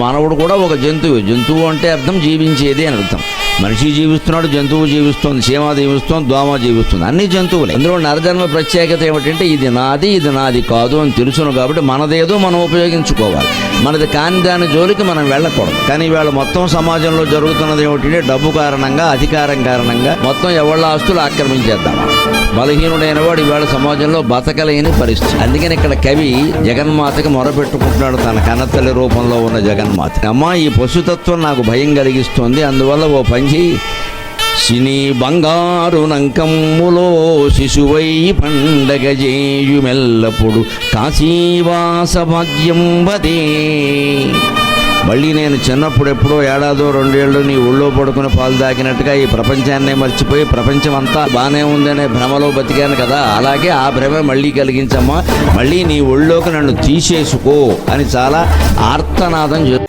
మానవుడు కూడా ఒక జంతువు. జంతువు అంటే అర్థం జీవించేది అని అర్థం. మనిషి జీవిస్తున్నాడు, జంతువు జీవిస్తుంది, చీమ జీవిస్తుంది, దోమ జీవిస్తుంది, అన్ని జంతువులే. ఇందులో నరజన్మ ప్రత్యేకత ఏమిటంటే ఇది నాది కాదు అని తెలుసును కాబట్టి మనదేదో మనం ఉపయోగించుకోవాలి. మనది కాని దాని జోలికి మనం వెళ్ళకూడదు. కానీ ఇవాళ మొత్తం సమాజంలో జరుగుతున్నది ఏమిటంటే డబ్బు కారణంగా, అధికారం కారణంగా మొత్తం ఎవళ్ళ ఆస్తులు ఆక్రమించేద్దాం. బలహీనుడైన వాడు ఇవాళ సమాజంలో బతకలేని పరిస్థితి. అందుకని ఇక్కడ కవి జగన్మాతకి మొరపెట్టుకుంటున్నాడు, తన కన్నతల్లి రూపంలో ఉన్న జగన్మాత. అమ్మా, ఈ పశుతత్వం నాకు భయం కలిగిస్తుంది, అందువల్ల ఓ పంచి సినీ బంగారు నంకమ్ములో శిశువై పండగ చేయుమెల్లప్పుడు కాశీవాస భాగ్యం వదే. మళ్ళీ నేను చిన్నప్పుడు ఎప్పుడో ఏడాదో 2 ఏళ్ళు నీ ఒళ్ళో పడుకుని పాలు దాకినట్టుగా ఈ ప్రపంచాన్నే మర్చిపోయి ప్రపంచం అంతా బాగానే ఉందనే భ్రమలో బతికాను కదా, అలాగే ఆ భ్రమ మళ్ళీ కలిగించమ్మా, మళ్ళీ నీ ఒళ్ళోకి నన్ను తీసేసుకో అని చాలా ఆర్తనాదం చేస్తుంది.